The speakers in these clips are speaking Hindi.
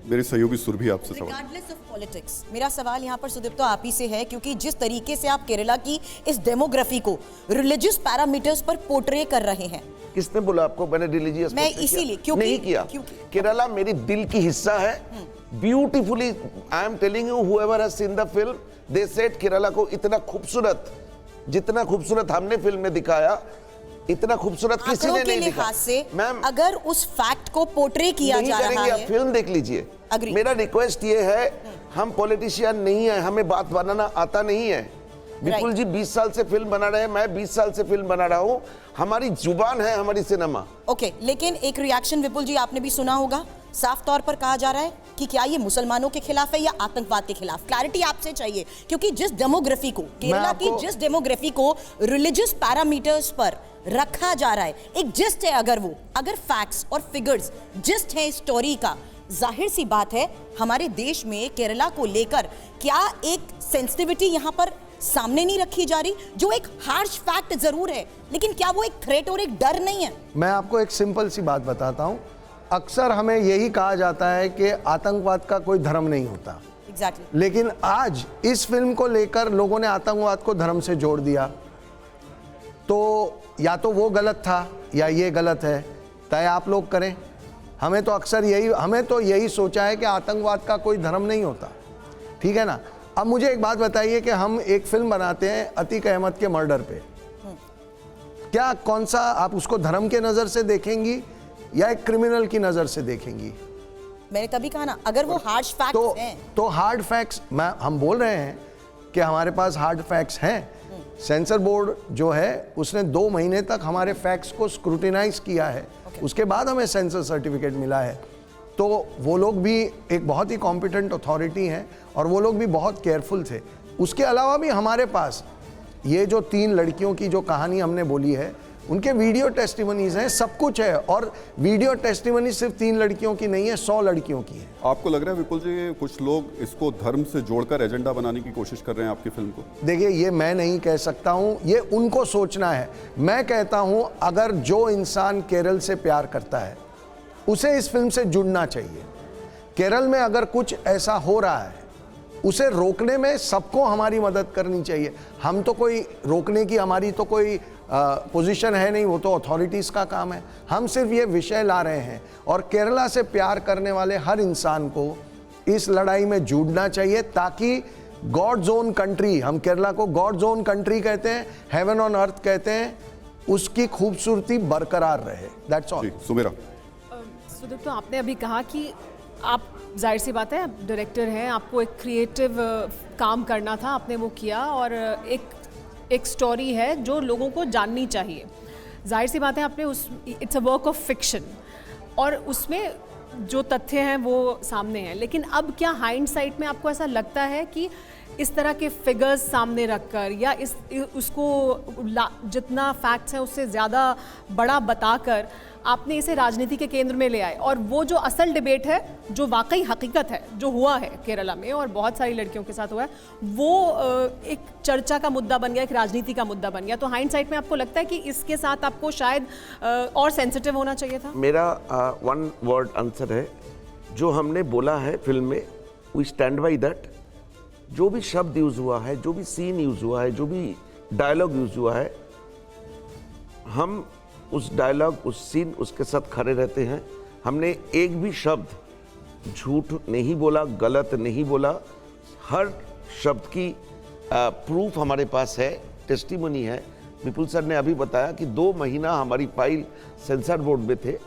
मेरे सहयोगी सुरभि आपसे सवाल। रिगार्डलेस ऑफ पॉलिटिक्स, मेरा सवाल यहाँ पर सुदीप्तो आप ही से है, क्योंकि जिस तरीके से आप केरला की इस डेमोग्राफी को रिलीजियस पैरामीटर्स पर पोर्ट्रे कर रहे हैं। किसने बोला आपको मैंने रिलीजियस? मैं इसीलिए क्योंकि नहीं किया। केरला मेरी दिल की हिस्सा है। Beautifully I am telling you, whoever has seen the film they said Kerala को इतना खूबसूरत, जितना खूबसूरत हमने फिल्म में दिखाया इतना खूबसूरत किसी ने नहीं दिखा। से मैम, अगर उस फैक्ट को पोर्ट्रे किया जा रहा है, आप फिल्म देख लीजिए। मेरा रिक्वेस्ट ये है, हम पॉलिटिशियन नहीं है, हमें बात बनाना आता नहीं है। विपुल जी 20 साल से फिल्म बना रहे हैं, मैं 20 साल से फिल्म बना रहा हूँ, हमारी जुबान है हमारी सिनेमा। ओके, लेकिन एक रिएक्शन विपुल जी आपने भी सुना होगा, साफ तौर पर कहा जा रहा है कि क्या ये मुसलमानों के खिलाफ है या आतंकवाद के खिलाफ। क्लैरिटी आपसे चाहिए, क्योंकि जिस डेमोग्राफी को, केरला की जिस डेमोग्राफी को रिलीजियस पैरामीटर्स पर रखा जा रहा है, एक जिस्ट है, अगर फैक्ट्स और फिगर्स जिस्ट है स्टोरी का, जाहिर सी बात है हमारे देश में केरला को लेकर क्या एक सेंसिटिविटी यहाँ पर सामने नहीं रखी जा रही, जो एक हार्श फैक्ट जरूर है, लेकिन क्या वो एक थ्रेट और एक डर नहीं है? मैं आपको एक सिंपल सी बात बताता हूं, अक्सर हमें यही कहा जाता है कि आतंकवाद का कोई धर्म नहीं होता। Exactly. लेकिन आज इस फिल्म को लेकर लोगों ने आतंकवाद को धर्म से जोड़ दिया, तो या तो वो गलत था या ये गलत है, तय आप लोग करें। हमें तो यही सोचा है कि आतंकवाद का कोई धर्म नहीं होता, ठीक है ना। अब मुझे एक बात बताइए कि हम एक फिल्म बनाते हैं अतीक अहमद के मर्डर पे, क्या कौन सा आप उसको धर्म के नजर से देखेंगी या एक क्रिमिनल की नजर से देखेंगी? मैंने तभी कहा ना, अगर वो हार्ड फैक्ट्स हैं तो हार्ड फैक्ट्स, हम बोल रहे हैं कि हमारे पास हार्ड फैक्ट्स हैं। सेंसर बोर्ड जो है उसने 2 महीने तक हमारे फैक्ट्स को स्क्रूटिनाइज किया है, उसके बाद हमें सेंसर सर्टिफिकेट मिला है। तो वो लोग भी एक बहुत ही कॉम्पिटेंट अथॉरिटी हैं और वो लोग भी बहुत केयरफुल थे। उसके अलावा भी हमारे पास ये जो 3 लड़कियों की जो कहानी हमने बोली है, उनके वीडियो टेस्टिमनीज हैं, सब कुछ है। और वीडियो टेस्टिमनी सिर्फ 3 लड़कियों की नहीं है, 100 लड़कियों की है। आपको लग रहा है विपुल जी कुछ लोग इसको धर्म से जोड़कर एजेंडा बनाने की कोशिश कर रहे हैं आपकी फिल्म को? देखिए, ये मैं नहीं कह सकता हूँ, ये उनको सोचना है। मैं कहता हूँ अगर जो इंसान केरल से प्यार करता है उसे इस फिल्म से जुड़ना चाहिए। केरल में अगर कुछ ऐसा हो रहा है उसे रोकने में सबको हमारी मदद करनी चाहिए। हम तो कोई रोकने की हमारी तो कोई पोजीशन है नहीं, वो तो अथॉरिटीज़ का काम है। हम सिर्फ ये विषय ला रहे हैं और केरला से प्यार करने वाले हर इंसान को इस लड़ाई में जुड़ना चाहिए, ताकि गॉड जोन कंट्री, हम केरला को गॉड जोन कंट्री कहते हैं, हेवन ऑन अर्थ कहते हैं, उसकी खूबसूरती बरकरार रहे। That's all. सुमेरा, सुदीप, तो आपने अभी कहा कि आप, जाहिर सी बात है, आप डायरेक्टर हैं, आपको एक क्रिएटिव काम करना था, आपने वो किया, और एक स्टोरी है जो लोगों को जाननी चाहिए। जाहिर सी बात है, आपने it's a work of fiction और उसमें जो तथ्य हैं वो सामने हैं। लेकिन अब क्या हाइंडसाइट में आपको ऐसा लगता है कि इस तरह के फिगर्स सामने रखकर या उसको जितना फैक्ट्स हैं उससे ज़्यादा बड़ा बताकर आपने इसे राजनीति के केंद्र में ले आए, और वो जो असल डिबेट है, जो वाकई हकीकत है, जो हुआ है केरला में और बहुत सारी लड़कियों के साथ हुआ है, वो एक चर्चा का मुद्दा बन गया, एक राजनीति का मुद्दा बन गया। तो हाइंडसाइट में आपको लगता है कि इसके साथ आपको शायद और सेंसिटिव होना चाहिए था? मेरा 1 वर्ड आंसर है, जो हमने बोला है फिल्म में, वी स्टैंड बाई दैट। जो भी शब्द यूज हुआ है, जो भी सीन यूज हुआ है, जो भी डायलॉग यूज हुआ है, हम उस डायलॉग, उस सीन, उसके साथ खड़े रहते हैं। हमने एक भी शब्द झूठ नहीं बोला, गलत नहीं बोला। हर शब्द की प्रूफ हमारे पास है, टेस्टिमनी है। विपुल सर ने अभी बताया कि 2 महीना हमारी फाइल सेंसर बोर्ड में थे।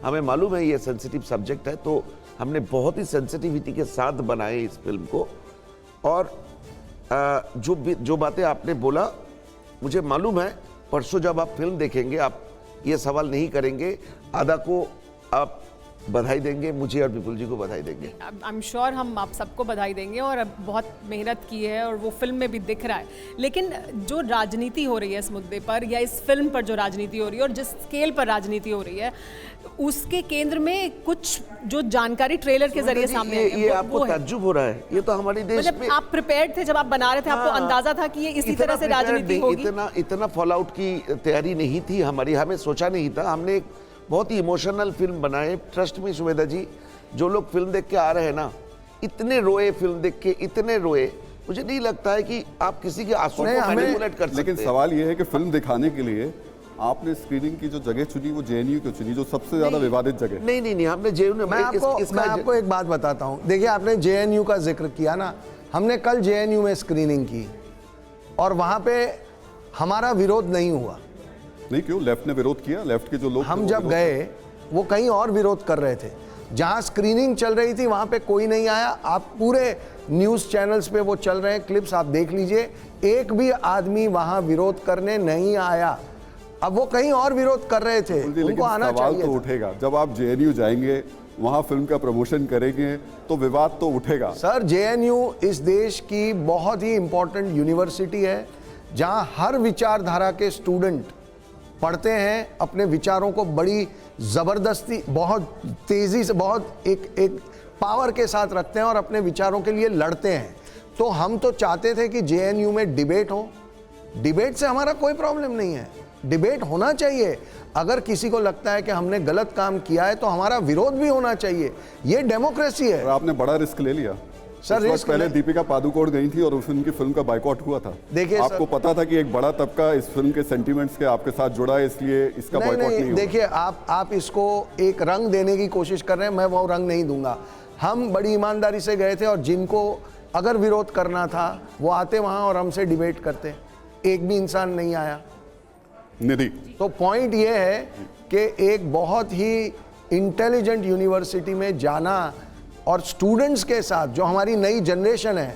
हमें मालूम है ये सेंसिटिव सब्जेक्ट है, तो हमने बहुत ही सेंसिटिविटी के साथ बनाए इस फिल्म को। और जो बातें आपने बोला, मुझे मालूम है परसों जब आप फिल्म देखेंगे आप ये सवाल नहीं करेंगे, आधा को आप बधाई देंगे, मुझे और विपुल जी को बधाई देंगे। आई एम श्योर हम आप सबको बधाई देंगे, और अब बहुत मेहनत की है और वो फिल्म में भी दिख रहा है। लेकिन जो राजनीति हो रही है इस मुद्दे पर, या इस फिल्म पर जो राजनीति हो रही है और जिस स्केल पर राजनीति हो रही है, उसके केंद्र में कुछ जो जानकारी ट्रेलर के जरिए सामने आई है, ये आपको ताज्जुब हो रहा है? ये तो हमारे देश में, आप प्रिपेयर्ड थे जब आप बना रहे थे? आपको अंदाजा था कि ये इसी तरह से राजनीति होगी? इतना फॉल आउट की तैयारी नहीं थी हमारी, हमें सोचा नहीं था। हमने एक बहुत ही इमोशनल फिल्म बनाए। ट्रस्ट में सुमेधा जी, जो लोग फिल्म देख के आ रहे हैं ना, इतने रोए फिल्म देख के, इतने रोए, मुझे नहीं लगता है कि आप किसी के आंसू को मैनिपुलेट कर सकते लेकिन हैं। सवाल यह है कि फिल्म दिखाने के लिए आपने स्क्रीनिंग की जो जगह चुनी वो जेएनयू क्यों चुनी, जो सबसे ज्यादा विवादित जगह? नहीं, हमने जेएनयू मैं आपको एक बात बताता हूं। देखिए, आपने जेएनयू का जिक्र किया ना, हमने कल जेएनयू में स्क्रीनिंग की और वहां पे हमारा विरोध नहीं हुआ। नहीं, क्यों? लेफ्ट ने विरोध किया? लेफ्ट के जो लोग हम जब गए वो कहीं और विरोध कर रहे थे। जहां स्क्रीनिंग चल रही थी वहां पे कोई नहीं आया। आप पूरे न्यूज चैनल्स पे वो चल रहे हैं, क्लिप्स आप देख लीजिए, एक भी आदमी वहां विरोध करने नहीं आया। अब वो कहीं और विरोध कर रहे थे, उनको आना सवाल चाहिए तो था। उठेगा जब आप जेएनयू जाएंगे, वहां फिल्म का प्रमोशन करेंगे तो विवाद तो उठेगा। सर, जेएनयू इस देश की बहुत ही इंपॉर्टेंट यूनिवर्सिटी है जहां हर विचारधारा के स्टूडेंट पढ़ते हैं, अपने विचारों को बड़ी जबरदस्ती, बहुत तेजी से, बहुत एक पावर के साथ रखते हैं और अपने विचारों के लिए लड़ते हैं। तो हम तो चाहते थे कि जेएनयू में डिबेट हो। डिबेट से हमारा कोई प्रॉब्लम नहीं है, डिबेट होना चाहिए। अगर किसी को लगता है कि हमने गलत काम किया है तो हमारा विरोध भी होना चाहिए, ये डेमोक्रेसी है। और आपने बड़ा रिस्क ले लिया सर। कुछ वक्त रिस्क पहले दीपिका पादुकोण गई थी और उनकी फिल्म का बाइकआउट हुआ था। देखिए आपको पता था कि एक बड़ा तबका इस फिल्म के सेंटीमेंट्स के आपके साथ जुड़ा है, इसलिए इसका बाइकआउट नहीं होगा। देखिए, आप इसको एक रंग देने की कोशिश कर रहे हैं, मैं वो रंग नहीं दूंगा। हम बड़ी ईमानदारी से गए थे और जिनको अगर विरोध करना था वो आते वहां और हमसे डिबेट करते। एक भी इंसान नहीं आया। निधि, तो पॉइंट ये है कि एक बहुत ही इंटेलिजेंट यूनिवर्सिटी में जाना और स्टूडेंट्स के साथ, जो हमारी नई जनरेशन है,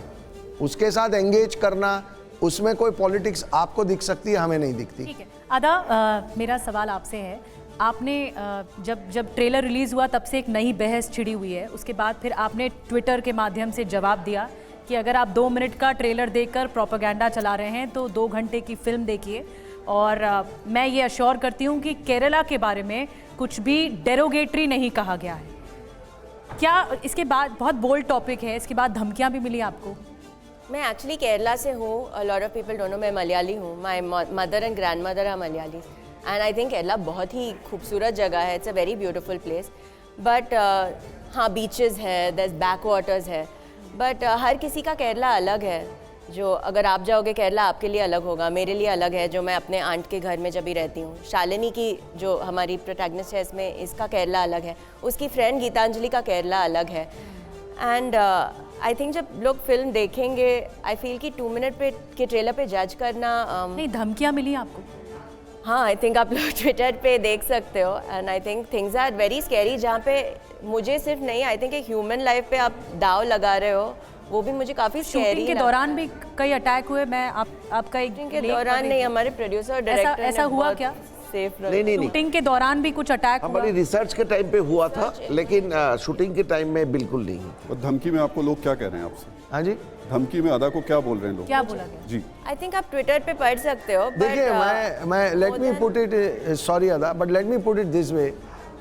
उसके साथ एंगेज करना, उसमें कोई पॉलिटिक्स आपको दिख सकती है, हमें नहीं दिखती। ठीक है अदा, मेरा सवाल आपसे है, आपने जब ट्रेलर रिलीज़ हुआ तब से एक नई बहस छिड़ी हुई है, उसके बाद फिर आपने ट्विटर के माध्यम से जवाब दिया कि अगर आप 2 मिनट का ट्रेलर देखकर प्रोपेगेंडा चला रहे हैं तो 2 घंटे की फिल्म देखिए। और मैं ये अश्योर करती हूँ कि केरला के बारे में कुछ भी डेरोगेटरी नहीं कहा गया है। क्या इसके बाद, बहुत बोल्ड टॉपिक है, इसके बाद धमकियाँ भी मिली आपको? मैं एक्चुअली केरला से हूँ। Lot of people don't know मैं मलयाली हूँ। My mother and grandmother are Malayali and I think Kerala बहुत ही खूबसूरत जगह है। It's a very beautiful place. But हाँ, बीचेस है, दस बैक वाटर्स है, बट हर किसी का केरला अलग है। जो अगर आप जाओगे केरला आपके लिए अलग होगा, मेरे लिए अलग है। जो मैं अपने आंट के घर में जब भी रहती हूँ, शालिनी की जो हमारी प्रोटैगनिस्ट है इसमें, इसका केरला अलग है, उसकी फ्रेंड गीतांजलि का केरला अलग है। एंड आई थिंक जब लोग फिल्म देखेंगे, आई फील कि 2 मिनट पे के ट्रेलर पे जज करना नहीं, धमकियाँ मिली आपको? हाँ, आई थिंक आप लोग ट्विटर पे देख सकते हो। And I think things are very scary, जहाँ पे मुझे सिर्फ नहीं, आई थिंक एक ह्यूमन लाइफ पे आप दाव लगा रहे हो, वो भी मुझे काफी स्कैरी। शूटिंग के दौरान भी कई अटैक हुए। मैं आपका एक शूटिंग के दौरान नहीं, हमारे प्रोड्यूसर और डायरेक्टर ऐसा हुआ क्या? सेफ नहीं, शूटिंग के दौरान भी कुछ अटैक हुआ? हमारी रिसर्च के टाइम पे हुआ था, लेकिन शूटिंग के टाइम में बिल्कुल नहीं। और धमकी में आपको लोग क्या कह रहे हैं आपसे? हाँ जी, धमकी में अदा को क्या बोल रहे हैं लोग? क्या बोला गया? जी, आई थिंक आप ट्विटर पे पढ़ सकते हो। देखिए, मैं let me put it, sorry Ada, but let me put it this way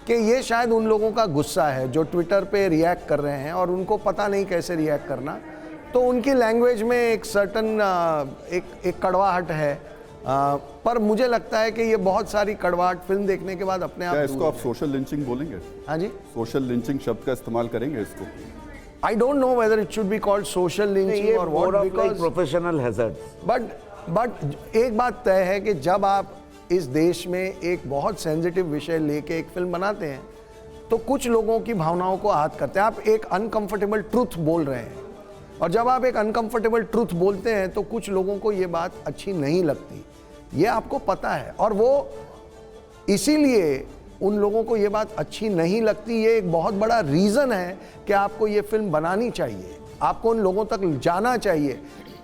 कि ये शायद उन लोगों का गुस्सा है जो ट्विटर पे रिएक्ट कर रहे हैं और उनको पता नहीं कैसे रिएक्ट करना। तो उनकी लैंग्वेज में एक सर्टन एक कड़वाहट है, पर मुझे लगता है कि ये बहुत सारी कड़वाहट फिल्म देखने के बाद अपने क्या आप इसको आप सोशल लिंचिंग बोलेंगे? हाँ जी, सोशल लिंचिंग शब्द का इस्तेमाल करेंगे इसको? I don't know whether it should be called social lynching और व्हाट, बिकॉज़ प्रोफेशनल हैजर्ड। बट एक बात तय है कि जब आप इस देश में एक बहुत सेंसिटिव विषय लेके एक फिल्म बनाते हैं तो कुछ लोगों की भावनाओं को आहत करते हैं। आप एक अनकंफर्टेबल ट्रूथ बोल रहे हैं और जब आप एक अनकंफर्टेबल ट्रूथ बोलते हैं तो कुछ लोगों को ये बात अच्छी नहीं लगती, ये आपको पता है। और वो इसीलिए उन लोगों को ये बात अच्छी नहीं लगती, ये एक बहुत बड़ा रीज़न है कि आपको ये फिल्म बनानी चाहिए, आपको उन लोगों तक जाना चाहिए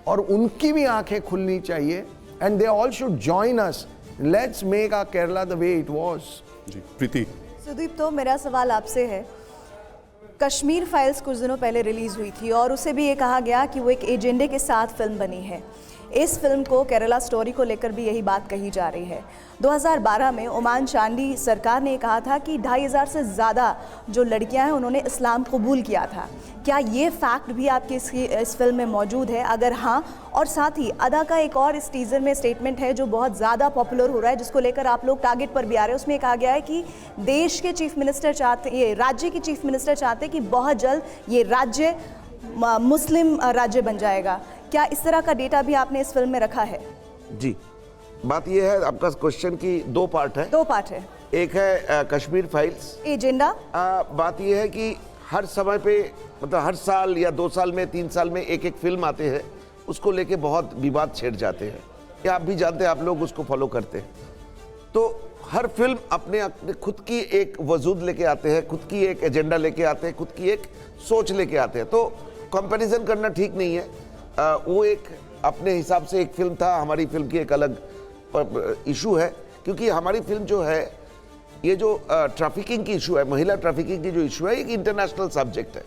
और उनकी भी आंखें खुलनी चाहिए। And they all should join us, let's make our Kerala the way it was. जी, प्रीति। सुदीप, तो मेरा सवाल आपसे है, कश्मीर फाइल्स कुछ दिनों पहले रिलीज़ हुई थी और उसे भी ये कहा गया कि वो एक एजेंडे के साथ फिल्म बनी है। इस फिल्म को केरला स्टोरी को लेकर भी यही बात कही जा रही है। 2012 में ओमान चांडी सरकार ने कहा था कि 2500 से ज़्यादा जो लड़कियां हैं उन्होंने इस्लाम कबूल किया था। क्या ये फैक्ट भी आपकी इस फिल्म में मौजूद है? अगर हाँ, और साथ ही अदा का एक और इस टीज़र में स्टेटमेंट है जो बहुत ज़्यादा पॉपुलर हो रहा है, जिसको लेकर आप लोग टारगेट पर भी आ रहे हैं। उसमें कहा गया है कि देश के चीफ मिनिस्टर चाहते, ये राज्य के चीफ मिनिस्टर चाहते कि बहुत जल्द ये राज्य मुस्लिम राज्य बन जाएगा। क्या इस तरह का डेटा भी आपने इस फिल्म में रखा है? जी, बात यह है, आपका क्वेश्चन की दो पार्ट है। दो पार्ट है। एक है कश्मीर फाइल्स एजेंडा। बात यह है कि हर समय पे, मतलब हर साल या 2 साल में 3 साल में एक फिल्म आते हैं, उसको लेके बहुत विवाद छिड़ जाते हैं। ये आप भी जानते हैं, आप लोग उसको फॉलो करते हैं। तो हर फिल्म अपने खुद की एक वजूद लेके आते हैं, खुद की एक एजेंडा लेके आते हैं, खुद की एक सोच लेके आते हैं। तो कंपैरिजन करना ठीक नहीं है। वो एक अपने हिसाब से एक फिल्म था, हमारी फिल्म की एक अलग इशू है, क्योंकि हमारी फिल्म जो है, ये जो ट्रैफिकिंग की इशू है, महिला ट्रैफिकिंग की जो इशू है, एक इंटरनेशनल सब्जेक्ट है।